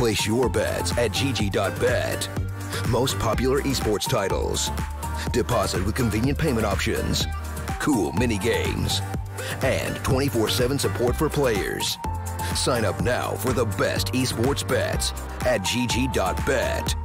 Place your bets at gg.bet. Most popular esports titles. Deposit with convenient payment options. Cool mini games. And 24/7 support for players. Sign up now for the best esports bets at gg.bet.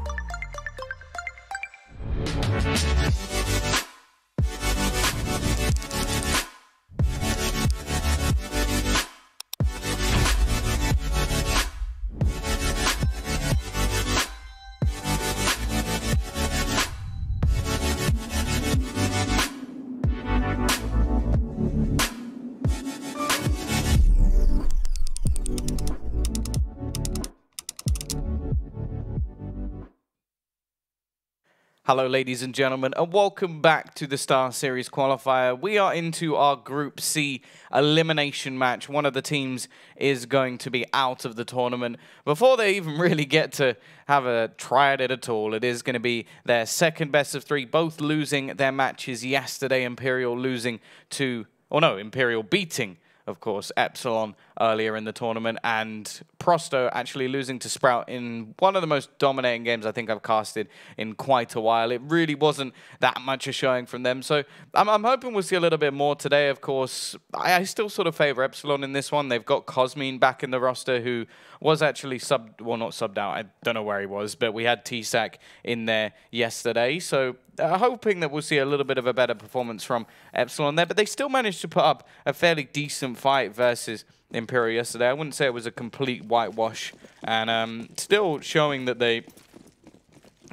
Hello ladies and gentlemen, and welcome back to the StarSeries Qualifier. We are into our Group C elimination match. One of the teams is going to be out of the tournament. Before they even really get to have a try at it at all, it is going to be their second best of three, both losing their matches yesterday. Imperial losing to, or no, Imperial beating, of course, Epsilon earlier in the tournament, and Prosto actually losing to Sprout in one of the most dominating games I think I've casted in quite a while. It really wasn't that much a showing from them, so I'm hoping we'll see a little bit more today. Of course, I still sort of favor Epsilon in this one. They've got Cosmine back in the roster, who was actually not subbed out. I don't know where he was, but we had T-Sac in there yesterday, so hoping that we'll see a little bit of a better performance from Epsilon there, but they still managed to put up a fairly decent fight versus Imperial yesterday. I wouldn't say it was a complete whitewash, and still showing that they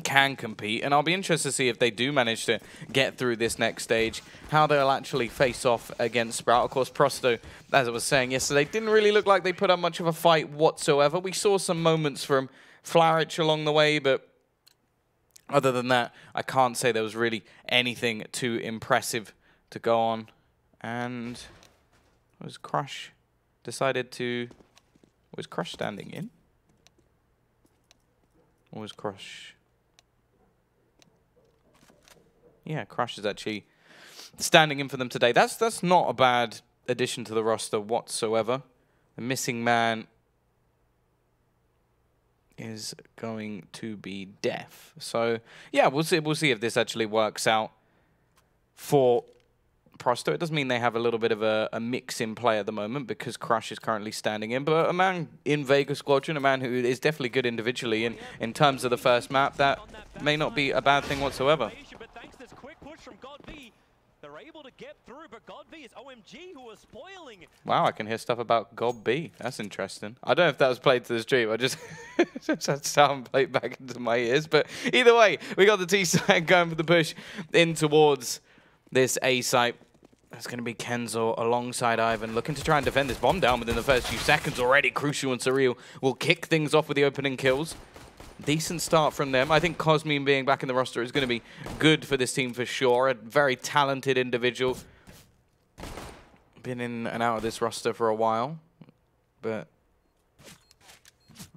can compete, and I'll be interested to see if they do manage to get through this next stage, how they'll actually face off against Sprout. Of course, Prosto, as I was saying yesterday, didn't really look like they put up much of a fight whatsoever. We saw some moments from Flourish along the way, but other than that, I can't say there was really anything too impressive to go on. And was Crush decided to... Was Crush standing in? Or was Crush... Yeah, Crush is actually standing in for them today. That's not a bad addition to the roster whatsoever. The missing man is going to be Def. So yeah, we'll see if this actually works out for Prosto. It does mean they have a little bit of a mix in play at the moment because Crush is currently standing in, but a man in Vega Squadron, a man who is definitely good individually in terms of the first map, that may not be a bad thing whatsoever. They're able to get through, but GodV is OMG who are spoiling. Wow, I can hear stuff about GodB. That's interesting. I don't know if that was played to the stream. I just had sound played back into my ears. But either way, we got the T side going for the push in towards this A site. That's going to be Kenzo alongside Ivan, looking to try and defend this bomb down within the first few seconds already. Crucial and Surreal will kick things off with the opening kills. Decent start from them. I think Cosmine being back in the roster is going to be good for this team for sure. A very talented individual. Been in and out of this roster for a while. But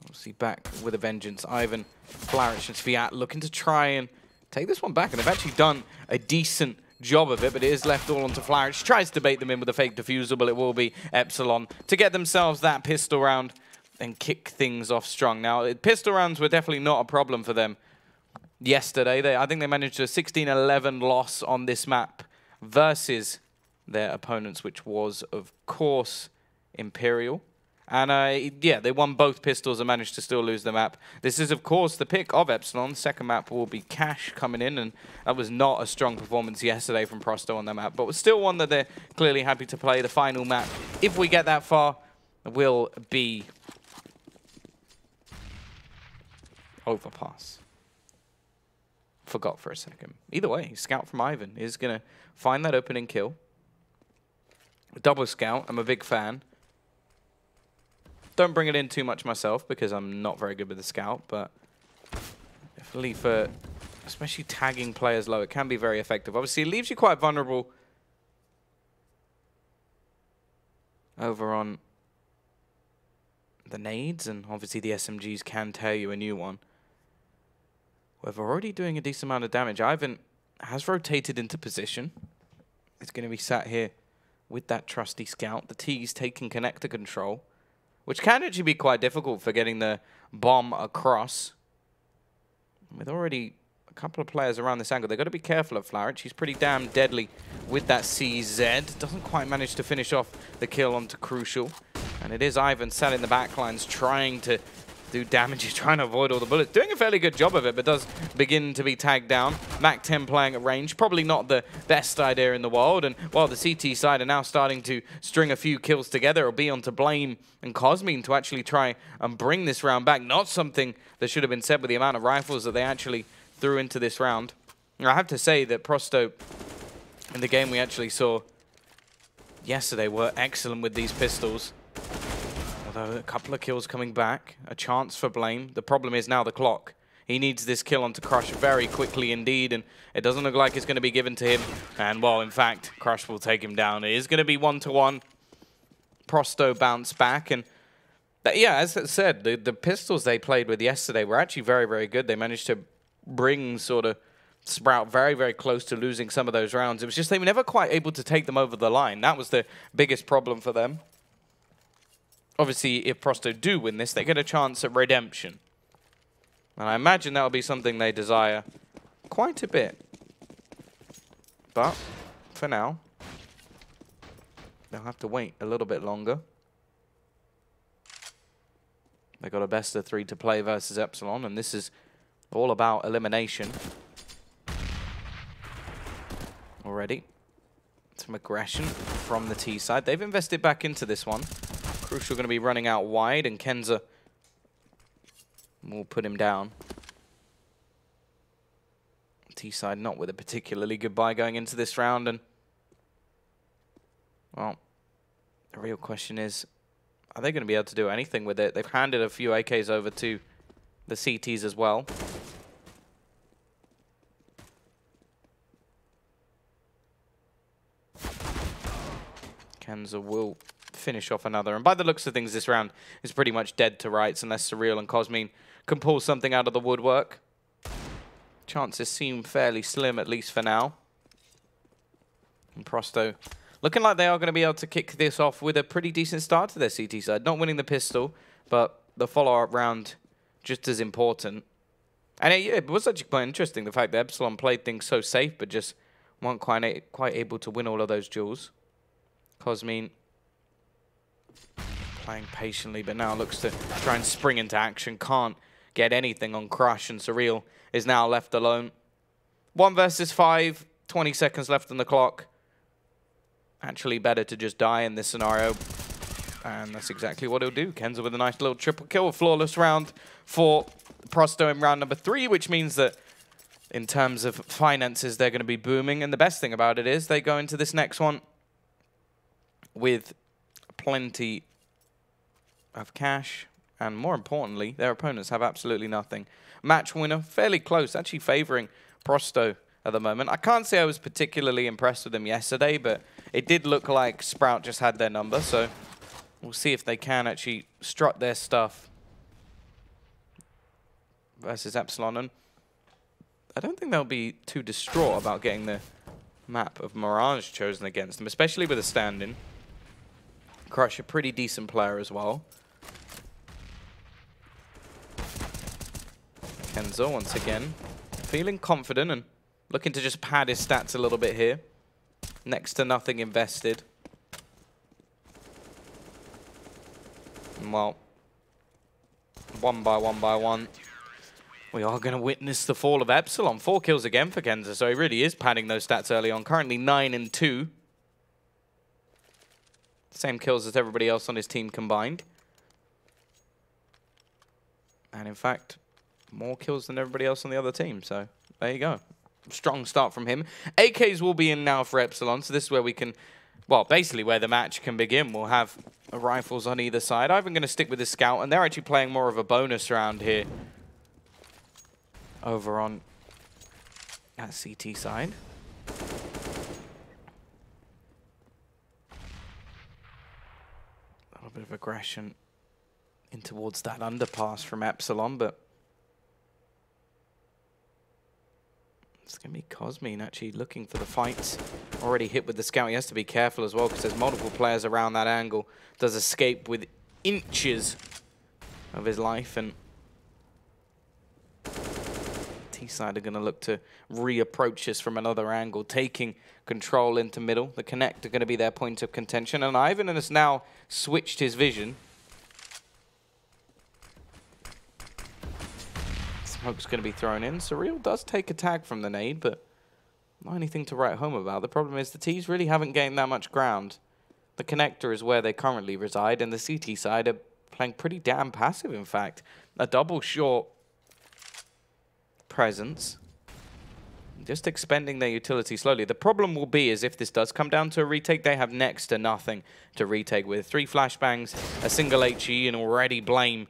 obviously back with a vengeance. Ivan, Flourish and Sviat looking to try and take this one back. And they've actually done a decent job of it, but it is left all onto Flourish. Tries to bait them in with a fake defusal, but it will be Epsilon to get themselves that pistol round and kick things off strong. Now, pistol rounds were definitely not a problem for them yesterday. I think they managed a 16-11 loss on this map versus their opponents, which was, of course, Imperial. And, yeah, they won both pistols and managed to still lose the map. This is, of course, the pick of Epsilon. Second map will be Cash coming in, and that was not a strong performance yesterday from Prosto on that map, but was still one that they're clearly happy to play. The final map, if we get that far, will be Overpass. Forgot for a second. Either way, Scout from Ivan is going to find that opening kill. Double Scout, I'm a big fan. Don't bring it in too much myself because I'm not very good with the Scout, but definitely for especially tagging players low, it can be very effective. Obviously, it leaves you quite vulnerable over on the nades, and obviously the SMGs can tear you a new one. We're already doing a decent amount of damage. Ivan has rotated into position. He's going to be sat here with that trusty Scout. The T's taking connector control. which can actually be quite difficult for getting the bomb across. With already a couple of players around this angle, they've got to be careful of Floweret. She's pretty damn deadly with that CZ. Doesn't quite manage to finish off the kill onto Crucial. And it is Ivan sat in the backlines trying to do damage. He's trying to avoid all the bullets. Doing a fairly good job of it, but does begin to be tagged down. Mac 10 playing at range. Probably not the best idea in the world. And while the CT side are now starting to string a few kills together, it'll be on to Blame and Cosmine to actually try and bring this round back. Not something that should have been said with the amount of rifles that they actually threw into this round. And I have to say that Prosto, in the game we actually saw yesterday, were excellent with these pistols. Although a couple of kills coming back, a chance for Blame. The problem is now the clock. He needs this kill onto Crush very quickly indeed, and it doesn't look like it's going to be given to him. And, well, in fact, Crush will take him down. It is going to be 1-1. Prosto bounce back, and yeah, as I said, the pistols they played with yesterday were actually very, very good. They managed to bring sort of Sprout very, very close to losing some of those rounds. It was just they were never quite able to take them over the line. That was the biggest problem for them. Obviously, if Prosto do win this, they get a chance at redemption. And I imagine that'll be something they desire quite a bit. But, for now, they'll have to wait a little bit longer. They got a best of 3 to play versus Epsilon, and this is all about elimination. Already. Some aggression from the T side. They've invested back into this one. Crucial going to be running out wide, and Kenza will put him down. T-side not with a particularly good buy going into this round, and, well, the real question is, are they going to be able to do anything with it? They've handed a few AKs over to the CTs as well. Kenza will finish off another. And by the looks of things, this round is pretty much dead to rights unless Surreal and Cosmine can pull something out of the woodwork. Chances seem fairly slim, at least for now. And Prosto looking like they are going to be able to kick this off with a pretty decent start to their CT side. Not winning the pistol, but the follow-up round just as important. And it was actually quite interesting, the fact that Epsilon played things so safe, but just weren't quite able to win all of those duels. Cosmine playing patiently, but now looks to try and spring into action. Can't get anything on Crush, and Surreal is now left alone. 1 versus 5, 20 seconds left on the clock. Actually better to just die in this scenario. And that's exactly what he'll do. Kenza with a nice little triple kill, a flawless round for Prosto in round number 3, which means that in terms of finances, they're going to be booming. And the best thing about it is they go into this next one with plenty of cash, and more importantly, their opponents have absolutely nothing. Match winner, fairly close, actually favoring Prosto at the moment. I can't say I was particularly impressed with them yesterday, but it did look like Sprout just had their number, so we'll see if they can actually strut their stuff versus Epsilon. And I don't think they'll be too distraught about getting the map of Mirage chosen against them, especially with a stand-in. Crush, a pretty decent player as well. Kenzo, once again, feeling confident and looking to just pad his stats a little bit here. Next to nothing invested. And, well, one by one, we are going to witness the fall of Epsilon. 4 kills again for Kenza, so he really is padding those stats early on. Currently 9 and 2. Same kills as everybody else on his team combined. And in fact, more kills than everybody else on the other team. So there you go. Strong start from him. AKs will be in now for Epsilon. So this is where we can, well, basically where the match can begin. We'll have rifles on either side. I'm going to stick with the scout. And they're actually playing more of a bonus round here. Over on that CT side. A little bit of aggression in towards that underpass from Epsilon, but it's going to be Cosmine actually looking for the fights. Already hit with the scout. He has to be careful as well because there's multiple players around that angle. Does escape with inches of his life, and T-side are going to look to reapproach this from another angle, taking control into middle. The connect are going to be their point of contention, and Ivan has now switched his vision. Smoke's going to be thrown in. Surreal does take a tag from the nade, but not anything to write home about. The problem is the T's really haven't gained that much ground. The connector is where they currently reside, and the CT side are playing pretty damn passive, in fact. A double short presence, just expending their utility slowly. The problem will be is if this does come down to a retake, they have next to nothing to retake with. 3 flashbangs, a single HE, and already Blame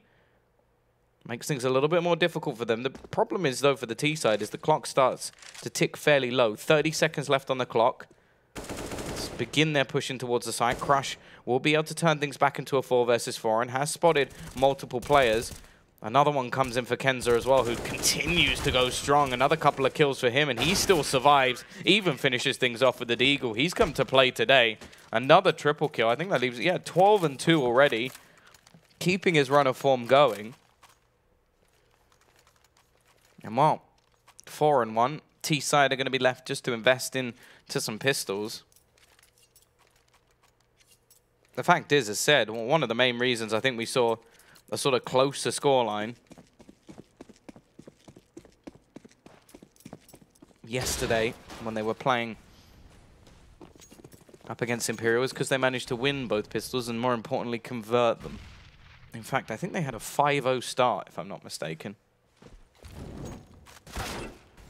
makes things a little bit more difficult for them. The problem is, though, for the T side, is the clock starts to tick fairly low. 30 seconds left on the clock. Let's begin their pushing towards the side. Crush will be able to turn things back into a 4 versus 4 and has spotted multiple players. Another one comes in for Kenza as well, who continues to go strong. Another couple of kills for him, and he still survives, even finishes things off with the Deagle. He's come to play today. Another triple kill. I think that leaves, yeah, 12 and 2 already, keeping his run of form going. And well, 4 and 1. T-side are going to be left just to invest into some pistols. The fact is, as said, one of the main reasons I think we saw a sort of closer scoreline yesterday when they were playing up against Imperial is because they managed to win both pistols and, more importantly, convert them. In fact, I think they had a 5-0 start, if I'm not mistaken.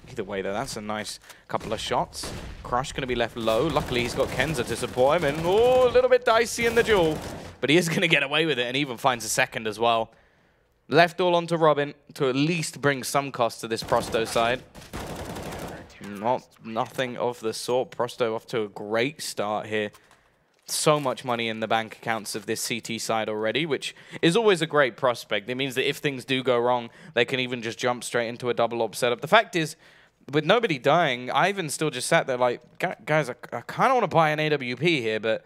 Either way, though, that's a nice couple of shots. Crush going to be left low. Luckily, he's got Kenza to support him, and oh, a little bit dicey in the duel. But he is going to get away with it and even finds a second as well. Left all onto Robin to at least bring some cost to this Prosto side. Nothing of the sort. Prosto off to a great start here. So much money in the bank accounts of this CT side already, which is always a great prospect. It means that if things do go wrong, they can even just jump straight into a double op setup. The fact is, with nobody dying, Ivan still just sat there like, guys, I kind of want to buy an AWP here, but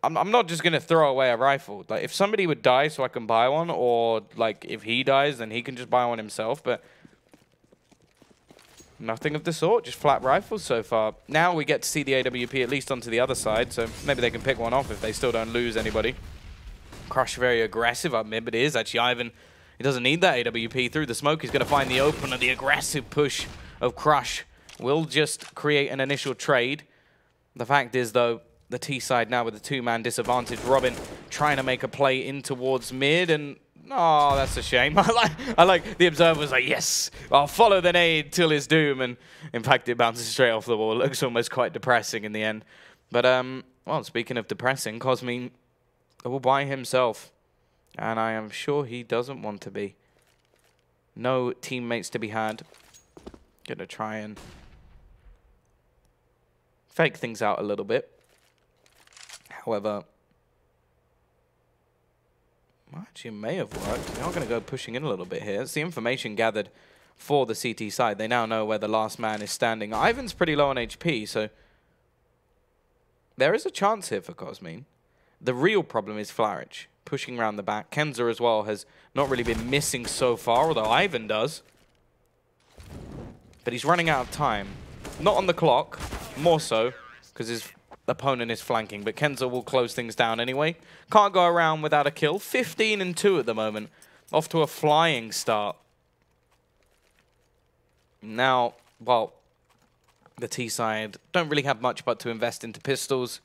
I'm not just going to throw away a rifle. Like, if somebody would die so I can buy one, or like if he dies, then he can just buy one himself. But nothing of the sort, just flat rifles so far. Now we get to see the AWP at least onto the other side, so maybe they can pick one off if they still don't lose anybody. Crush very aggressive up mid, but it is actually Ivan. He doesn't need that AWP through the smoke. He's going to find the opener. The aggressive push of Crush will just create an initial trade. The fact is, though, the T side now with a 2-man disadvantage. Robin trying to make a play in towards mid, and oh, that's a shame. I like the observer's like, yes, I'll follow the nade till his doom, and in fact it bounces straight off the wall. It looks almost quite depressing in the end. But well, speaking of depressing, Cosmin will buy himself, and I am sure he doesn't want to be. No teammates to be had. Gonna try and fake things out a little bit. However, actually, it may have worked. They are going to go pushing in a little bit here. It's the information gathered for the CT side. They now know where the last man is standing. Ivan's pretty low on HP, so there is a chance here for Cosmin. The real problem is Flarich pushing around the back. Kenza as well has not really been missing so far, although Ivan does. But he's running out of time. Not on the clock, more so, because his opponent is flanking, but Kenza will close things down anyway. Can't go around without a kill. 15 and 2 at the moment. Off to a flying start. Now, well, the T side don't really have much but to invest into pistols.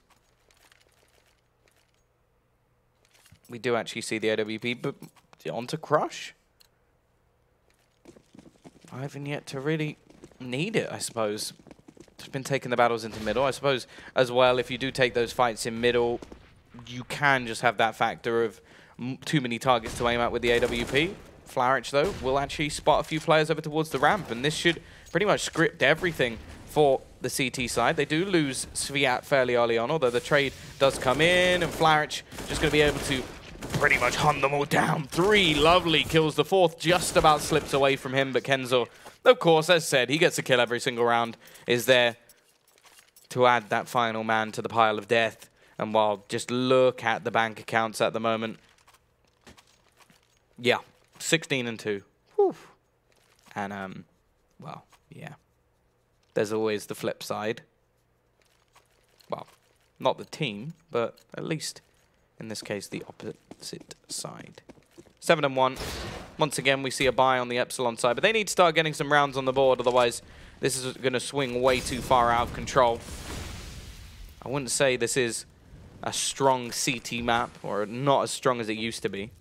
We do actually see the AWP, but on to Crush. Ivan yet to really need it, I suppose. Just been taking the battles into middle. I suppose as well, if you do take those fights in middle, you can just have that factor of too many targets to aim at with the AWP. Flarich, though, will actually spot a few players over towards the ramp, and this should pretty much script everything for the CT side. They do lose Sviat fairly early on, although the trade does come in, and Flarich just going to be able to pretty much hunt them all down. 3 lovely kills. The 4th just about slips away from him, but Kenzo, of course, as said, he gets a kill every single round, is there to add that final man to the pile of death. And while just look at the bank accounts at the moment, Yeah, 16-2. Whew. And, well, yeah. There's always the flip side. Well, not the team, but at least in this case, the opposite side. 7-1. Once again, we see a buy on the Epsilon side, but they need to start getting some rounds on the board, otherwise this is going to swing way too far out of control. I wouldn't say this is a strong CT map, or not as strong as it used to be.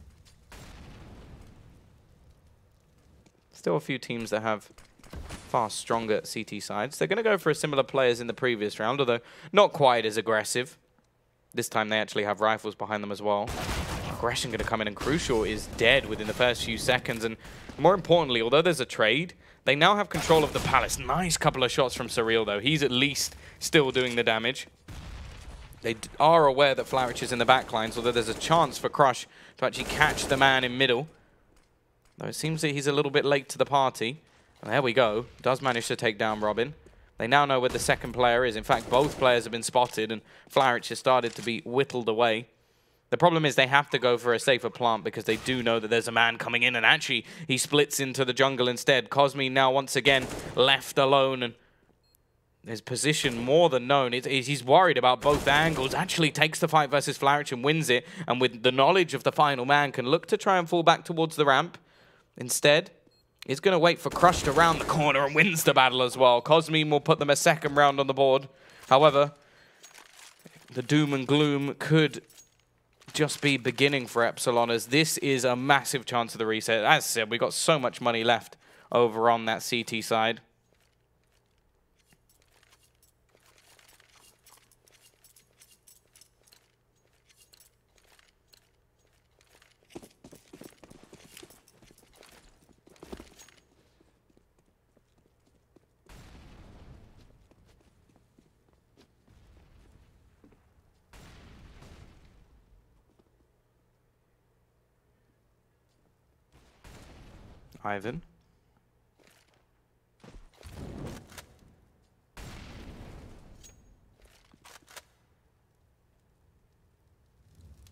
Still a few teams that have far stronger CT sides. They're going to go for similar players in the previous round, although not quite as aggressive. This time they actually have rifles behind them as well. Aggression going to come in, and Crucial is dead within the first few seconds. And more importantly, although there's a trade, they now have control of the Palace. Nice couple of shots from Surreal, though. He's at least still doing the damage. They are aware that Flourish is in the backlines, although there's a chance for Crush to actually catch the man in middle. Though it seems that he's a little bit late to the party. And there we go. Does manage to take down Robin. They now know where the second player is. In fact, both players have been spotted, and Flourish has started to be whittled away. The problem is they have to go for a safer plant because they do know that there's a man coming in, and actually he splits into the jungle instead. Cosme now once again left alone, and his position more than known. He's worried about both angles. Actually takes the fight versus Flourish and wins it, and with the knowledge of the final man can look to try and fall back towards the ramp. Instead, he's going to wait for Crush to round the corner and wins the battle as well. Cosme will put them a second round on the board. However, the doom and gloom could just be beginning for Epsilon, as this is a massive chance of the reset. As I said, we've got so much money left over on that CT side. Ivan.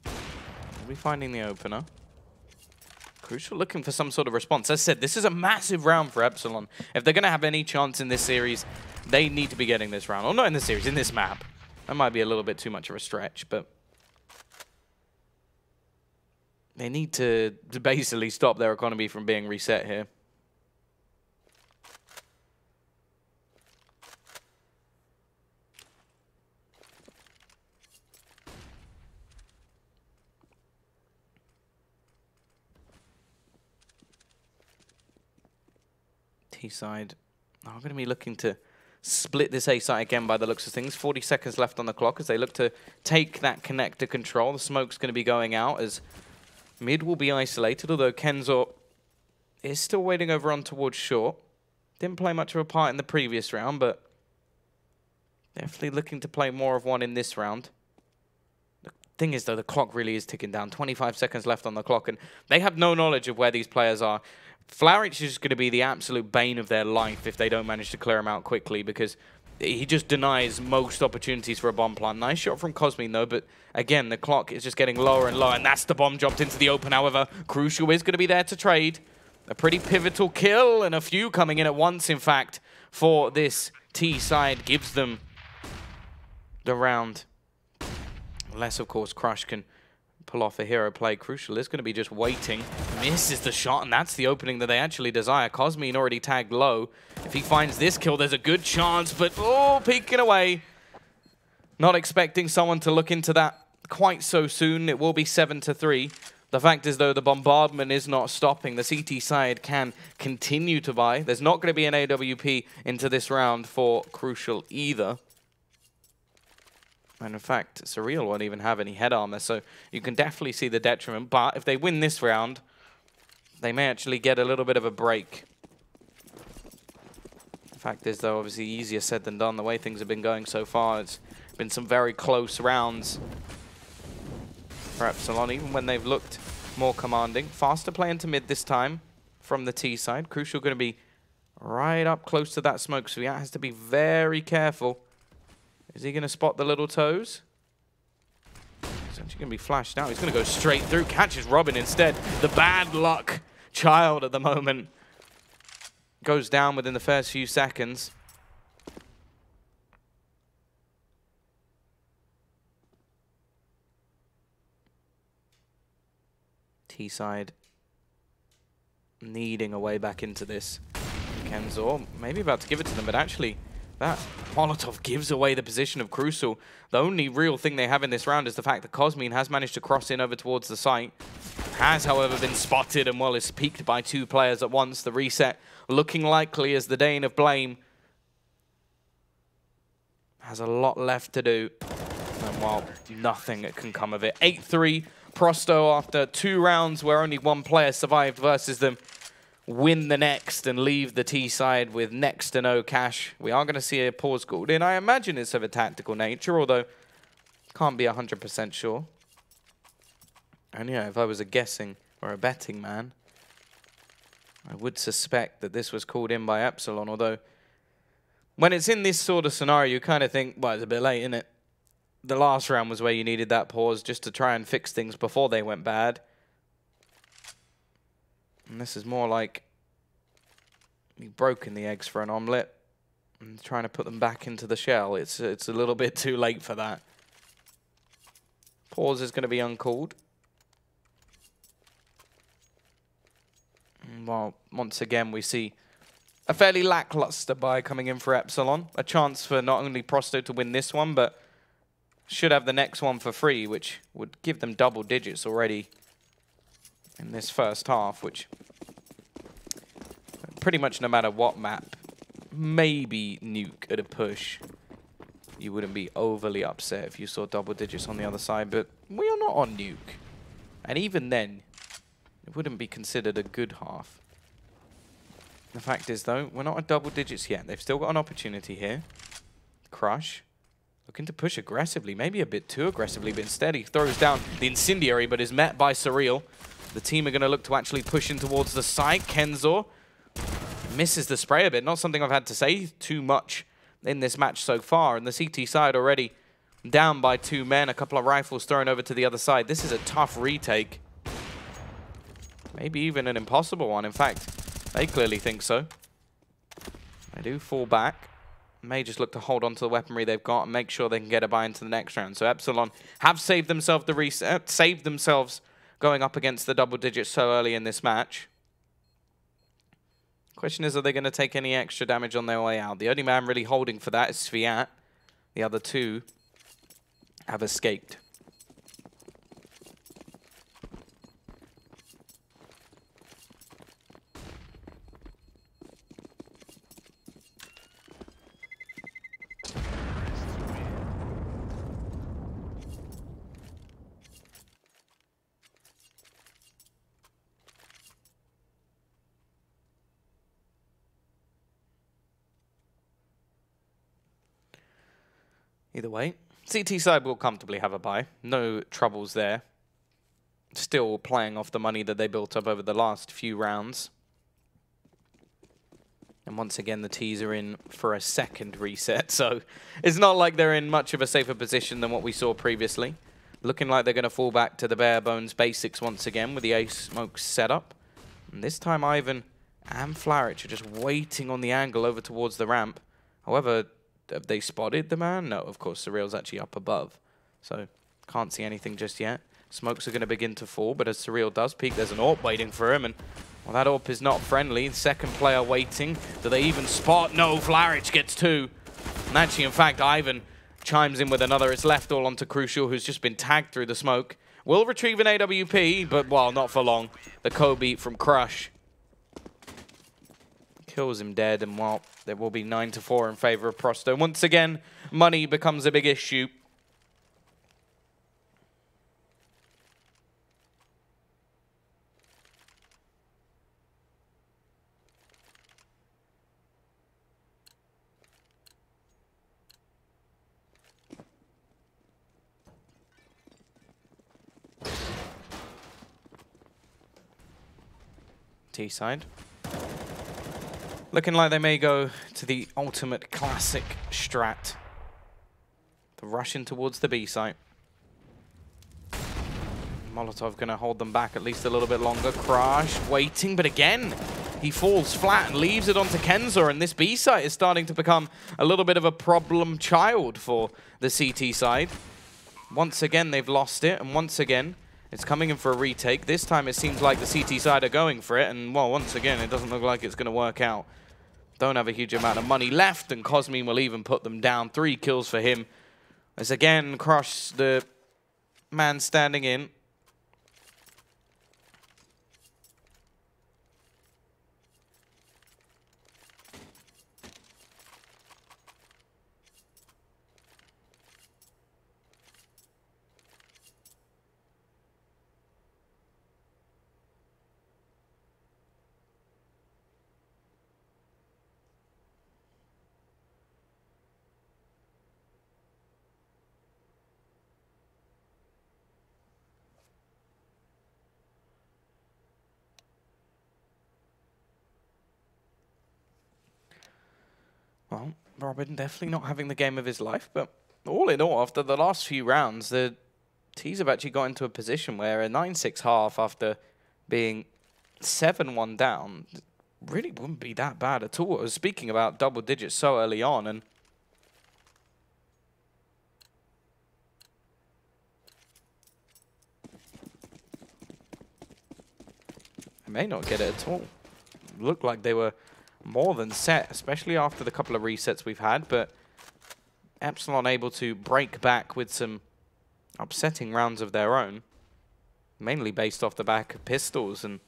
Are we finding the opener? Crucial looking for some sort of response. As I said, this is a massive round for Epsilon. If they're going to have any chance in this series, they need to be getting this round. Or not in this series, in this map. That might be a little bit too much of a stretch, but they need to basically stop their economy from being reset here. T-side are going to be looking to split this A site again by the looks of things. 40 seconds left on the clock as they look to take that connector control. The smoke's going to be going out as mid will be isolated, although Kenzo is still waiting over on towards short. Didn't play much of a part in the previous round, but definitely looking to play more of one in this round. The thing is, though, the clock really is ticking down. 25 seconds left on the clock, and they have no knowledge of where these players are. Flourish is going to be the absolute bane of their life if they don't manage to clear him out quickly, because he just denies most opportunities for a bomb plant. Nice shot from Cosme, though, but again, the clock is just getting lower and lower, and that's the bomb jumped into the open. However, Crucial is going to be there to trade. A pretty pivotal kill, and a few coming in at once, in fact, for this T side. Gives them the round. Unless, of course, Crush can pull off a hero play. Crucial is going to be just waiting. Misses the shot, and that's the opening that they actually desire. Cosme already tagged low. If he finds this kill, there's a good chance, but oh, peeking away. Not expecting someone to look into that quite so soon. It will be 7-3. The fact is, though, the bombardment is not stopping. The CT side can continue to buy. There's not going to be an AWP into this round for Crucial either. And in fact, Surreal won't even have any head armor, so you can definitely see the detriment. But if they win this round, they may actually get a little bit of a break. The fact is, though, obviously easier said than done. The way things have been going so far, it's been some very close rounds for Epsilon, even when they've looked more commanding. Faster play into mid this time from the T side. Crucial going to be right up close to that smoke, so he has to be very careful. Is he going to spot the little toes? He's actually going to be flashed out. He's going to go straight through. Catches Robin instead. The bad luck child at the moment. Goes down within the first few seconds. T-side needing a way back into this. Kenzor maybe about to give it to them, but actually that Molotov gives away the position of Crucial. The only real thing they have in this round is the fact that Cosmine has managed to cross in over towards the site. Has, however, been spotted and, well, is peaked by 2 players at once. The reset looking likely as the Dane of Blame has a lot left to do. And, well, nothing can come of it. 8-3. Prosto, after 2 rounds where only 1 player survived versus them, win the next and leave the T side with next to no cash. We are going to see a pause called in. I imagine it's of a tactical nature, although can't be 100% sure. And yeah, if I was a guessing or a betting man, I would suspect that this was called in by Epsilon, although when it's in this sort of scenario, you kind of think, well, it's a bit late, isn't it? The last round was where you needed that pause just to try and fix things before they went bad. And this is more like you've broken the eggs for an omelette and trying to put them back into the shell. It's a little bit too late for that. Pause is going to be uncalled. And well, once again, we see a fairly lackluster buy coming in for Epsilon. A chance for not only Prosto to win this one, but should have the next one for free, which would give them double digits already in this first half, which pretty much no matter what map, maybe nuke at a push, you wouldn't be overly upset if you saw double digits on the other side, but we are not on nuke. And even then, it wouldn't be considered a good half. The fact is, though, we're not at double digits yet. They've still got an opportunity here. Crush. Looking to push aggressively, maybe a bit too aggressively, but instead he throws down the Incendiary, but is met by Surreal. The team are going to look to actually push in towards the site. Kenzor misses the spray a bit. Not something I've had to say too much in this match so far. And the CT side already down by 2 men. A couple of rifles thrown over to the other side. This is a tough retake. Maybe even an impossible one. In fact, they clearly think so. They do fall back. May just look to hold on to the weaponry they've got and make sure they can get a buy into the next round. So Epsilon have saved themselves the reset, saved themselves going up against the double digits so early in this match. Question is, are they going to take any extra damage on their way out? The only man really holding for that is Sviat. The other 2 have escaped. Either way, CT side will comfortably have a buy. No troubles there. Still playing off the money that they built up over the last few rounds. And once again, the T's are in for a second reset. So it's not like they're in much of a safer position than what we saw previously. Looking like they're going to fall back to the bare bones basics once again with the Ace Smoke setup. And this time, Ivan and Flarich are just waiting on the angle over towards the ramp. However, have they spotted the man? No, of course, Surreal's actually up above. So, can't see anything just yet. Smokes are going to begin to fall, but as Surreal does peek, there's an AWP waiting for him. And, well, that AWP is not friendly. Second player waiting. Do they even spot? No, Flarich gets 2. And actually, in fact, Ivan chimes in with another. It's left all onto Crucial, who's just been tagged through the smoke. Will retrieve an AWP, but, well, not for long. The co-beat from Crush kills him dead, and well, there will be 9-4 in favor of Prosto. Once again, money becomes a big issue. T-side. Looking like they may go to the ultimate classic strat. The rush in towards the B site. Molotov going to hold them back at least a little bit longer. Crash waiting, but again, he falls flat and leaves it onto Kenzor, and this B site is starting to become a little bit of a problem child for the CT side. Once again, they've lost it, and once again, it's coming in for a retake. This time, it seems like the CT side are going for it, and, well, once again, it doesn't look like it's going to work out. Don't have a huge amount of money left, and Cosmin will even put them down. 3 kills for him. As again, Crush, the man standing in. Well, Robin definitely not having the game of his life, but all in all, after the last few rounds, the T's have actually got into a position where a 9-6 half after being 7-1 down really wouldn't be that bad at all. I was speaking about double digits so early on, and I may not get it at all. Looked like they were more than set, especially after the couple of resets we've had, but Epsilon able to break back with some upsetting rounds of their own, mainly based off the back of pistols and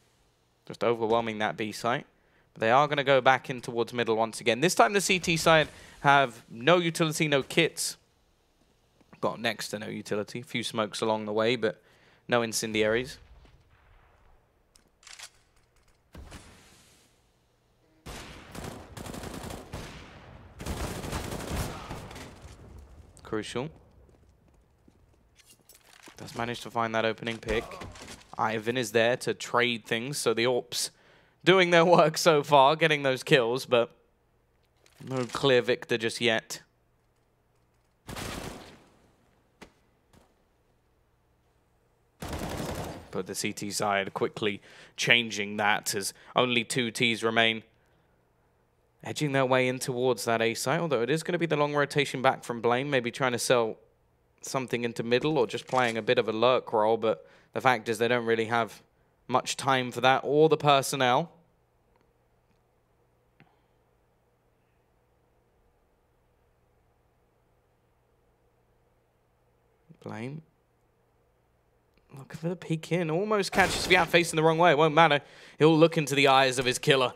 just overwhelming that B site. But they are going to go back in towards middle once again. This time the CT side have no utility, no kits. Got next to no utility. A few smokes along the way, but no incendiaries. Crucial. Does manage to find that opening pick. Ivan is there to trade things, so the AWPs doing their work so far, getting those kills, but no clear victor just yet. But the CT side quickly changing that as only 2 Ts remain. Edging their way in towards that A site, although it is going to be the long rotation back from Blame, maybe trying to sell something into middle or just playing a bit of a lurk role, but the fact is they don't really have much time for that or the personnel. Blame. Looking for the peek in, almost catches Sviat facing the wrong way, it won't matter. He'll look into the eyes of his killer.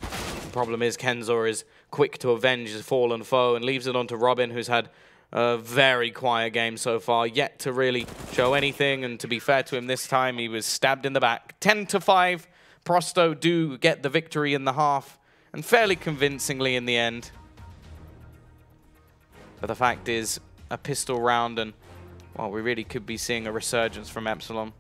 The problem is Kenzor is quick to avenge his fallen foe and leaves it on to Robin, who's had a very quiet game so far, yet to really show anything. And to be fair to him this time, he was stabbed in the back. 10-5, Prosto do get the victory in the half, and fairly convincingly in the end. But the fact is, a pistol round, and well, we really could be seeing a resurgence from Epsilon.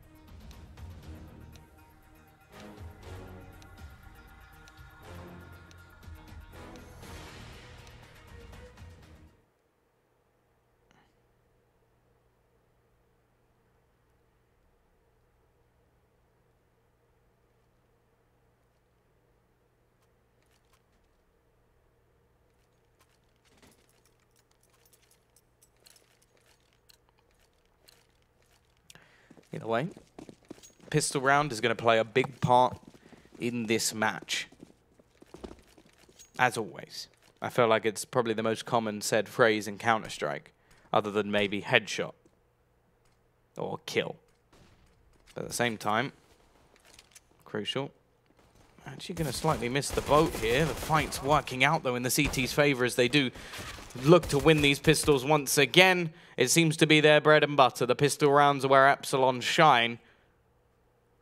Either way, pistol round is going to play a big part in this match. As always. I feel like it's probably the most common said phrase in Counter-Strike, other than maybe headshot or kill. But at the same time, crucial. Actually going to slightly miss the boat here. The fight's working out, though, in the CT's favor as they do look to win these pistols once again. It seems to be their bread and butter. The pistol rounds are where Epsilon shine.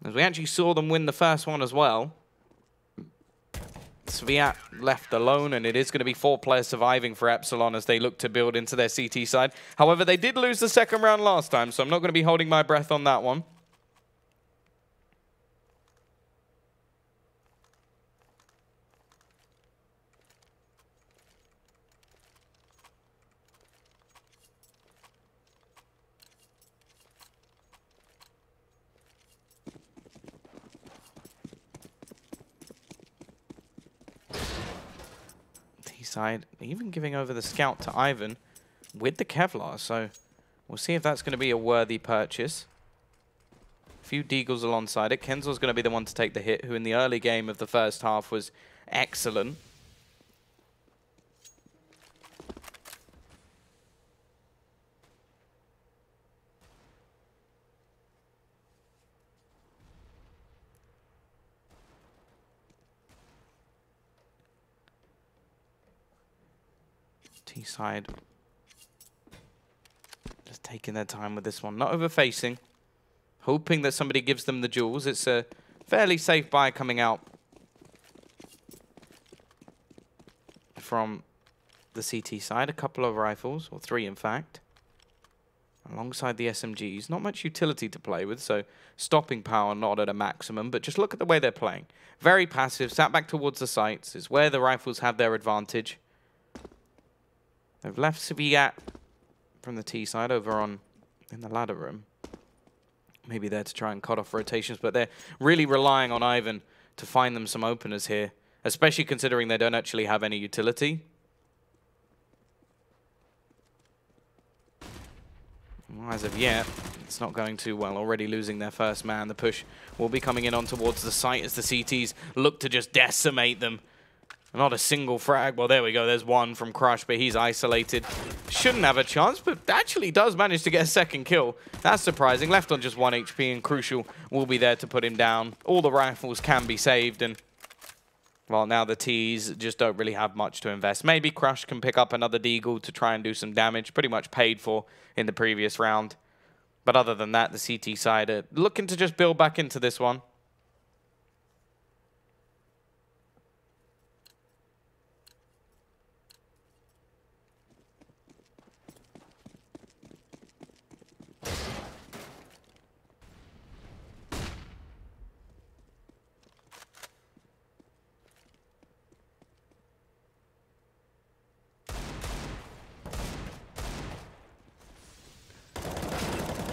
As we actually saw them win the first one as well. Sviat left alone, and it is going to be 4 players surviving for Epsilon as they look to build into their CT side. However, they did lose the second round last time, so I'm not going to be holding my breath on that one. T-side even giving over the scout to Ivan with the Kevlar, so we'll see if that's going to be a worthy purchase. A few Deagles alongside it. Kenzel's going to be the one to take the hit, who in the early game of the first half was excellent. T-side just taking their time with this one. Not over-facing. Hoping that somebody gives them the jewels. It's a fairly safe buy coming out from the CT side. A couple of rifles, or 3 in fact. Alongside the SMGs. Not much utility to play with, so stopping power not at a maximum. But just look at the way they're playing. Very passive, sat back towards the sights. Is where the rifles have their advantage. They've left Sviat from the T side over on in the ladder room. Maybe there to try and cut off rotations, but they're really relying on Ivan to find them some openers here, especially considering they don't actually have any utility. Well, as of yet, it's not going too well. Already losing their first man. The push will be coming in on towards the site as the CTs look to just decimate them. Not a single frag. Well, there we go. There's one from Crush, but he's isolated. Shouldn't have a chance, but actually does manage to get a second kill. That's surprising. Left on just 1 HP, and Crucial will be there to put him down. All the rifles can be saved, and well, now the Ts just don't really have much to invest. Maybe Crush can pick up another Deagle to try and do some damage. Pretty much paid for in the previous round. But other than that, the CT side are looking to just build back into this one.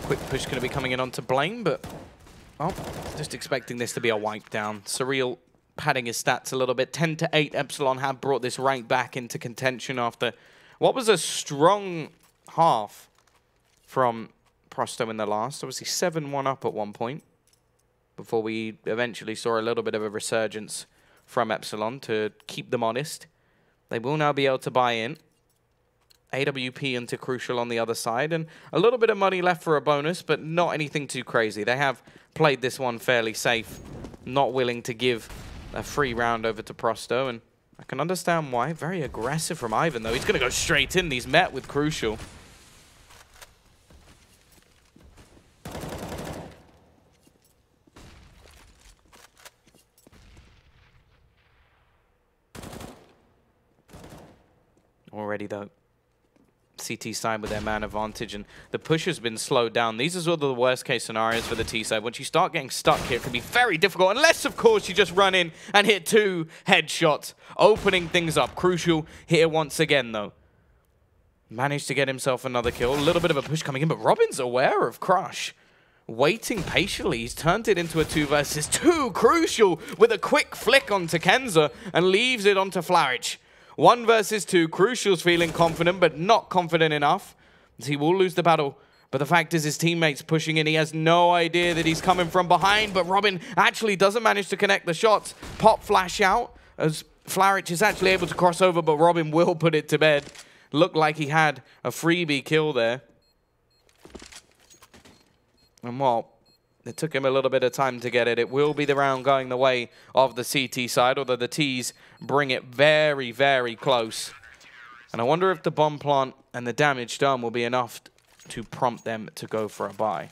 Quick push going to be coming in onto Blaine, but well, just expecting this to be a wipe down. Surreal padding his stats a little bit. 10-8 Epsilon have brought this rank back into contention after what was a strong half from Prosto in the last. Obviously 7-1 up at one point before we eventually saw a little bit of a resurgence from Epsilon to keep them honest. They will now be able to buy in. AWP into Crucial on the other side, and a little bit of money left for a bonus, but not anything too crazy. They have played this one fairly safe, not willing to give a free round over to Prosto, and I can understand why. Very aggressive from Ivan, though. He's going to go straight in. He's met with Crucial. Already, though. CT side with their man advantage, and the push has been slowed down. These are sort of the worst case scenarios for the T side. Once you start getting stuck here, it can be very difficult, unless, of course, you just run in and hit 2 headshots, opening things up. Crucial here once again, though. Managed to get himself another kill. A little bit of a push coming in, but Robin's aware of Crush. Waiting patiently. He's turned it into a 2 versus 2. Crucial with a quick flick onto Kenza and leaves it onto Flaric. 1 versus 2. Crucial's feeling confident, but not confident enough. He will lose the battle. But the fact is his teammate's pushing in. He has no idea that he's coming from behind, but Robin actually doesn't manage to connect the shots. Pop flash out as Flaric is actually able to cross over, but Robin will put it to bed. Looked like he had a freebie kill there. And well, it took him a little bit of time to get it. It will be the round going the way of the CT side, although the Ts bring it very, very close. And I wonder if the bomb plant and the damage done will be enough to prompt them to go for a buy.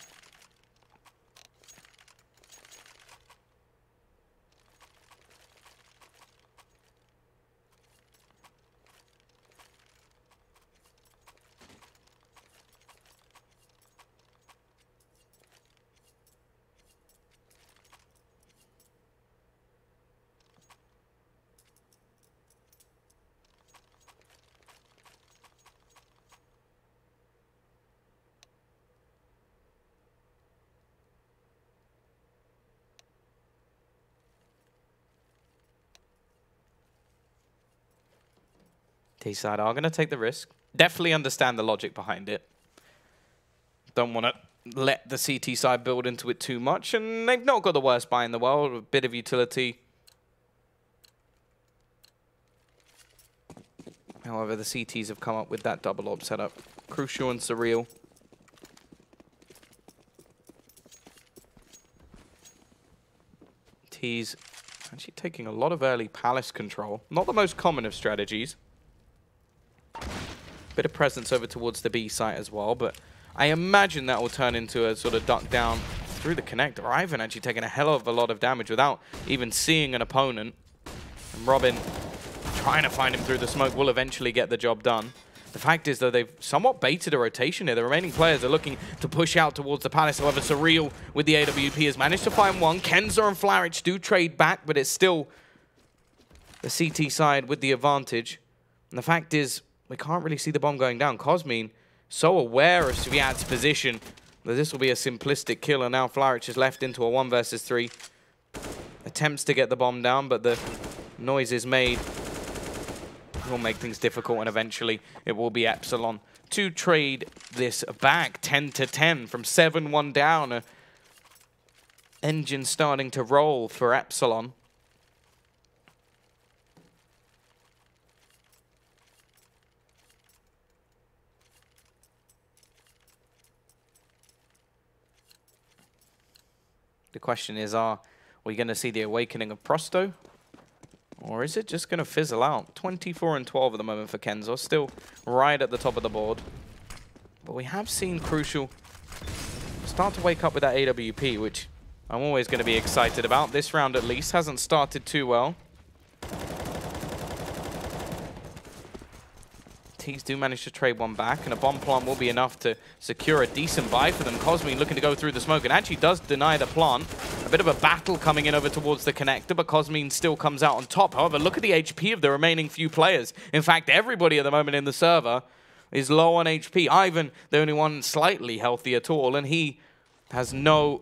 T-side are going to take the risk. Definitely understand the logic behind it. Don't want to let the CT side build into it too much, and they've not got the worst buy in the world. A bit of utility. However, the CTs have come up with that double orb setup. Crucial and surreal. T's actually taking a lot of early palace control. Not the most common of strategies. Bit of presence over towards the B site as well, but I imagine that will turn into a sort of duck down through the connector. Ivan actually taking a hell of a lot of damage without even seeing an opponent. And Robin, trying to find him through the smoke, will eventually get the job done. The fact is, though, they've somewhat baited a rotation here. The remaining players are looking to push out towards the palace. However, Surreal with the AWP has managed to find one. Kenza and Flaric do trade back, but it's still the CT side with the advantage. And the fact is, we can't really see the bomb going down. Cosmin so aware of Sviat's position that this will be a simplistic kill, and now Flaric is left into a 1 versus 3. Attempts to get the bomb down, but the noise is made. It will make things difficult, and eventually it will be Epsilon to trade this back 10-10 from 7-1 down. Engine starting to roll for Epsilon. The question is, are we going to see the awakening of Prosto? Or is it just going to fizzle out? 24-12 at the moment for Kenzo, still right at the top of the board. But we have seen Crucial start to wake up with that AWP, which I'm always going to be excited about. This round at least hasn't started too well. T's do manage to trade one back, and a bomb plant will be enough to secure a decent buy for them. Cosmin looking to go through the smoke, and actually does deny the plant. A bit of a battle coming in over towards the connector, but Cosmin still comes out on top. However, look at the HP of the remaining few players. In fact, everybody at the moment in the server is low on HP. Ivan, the only one slightly healthy at all, and he has no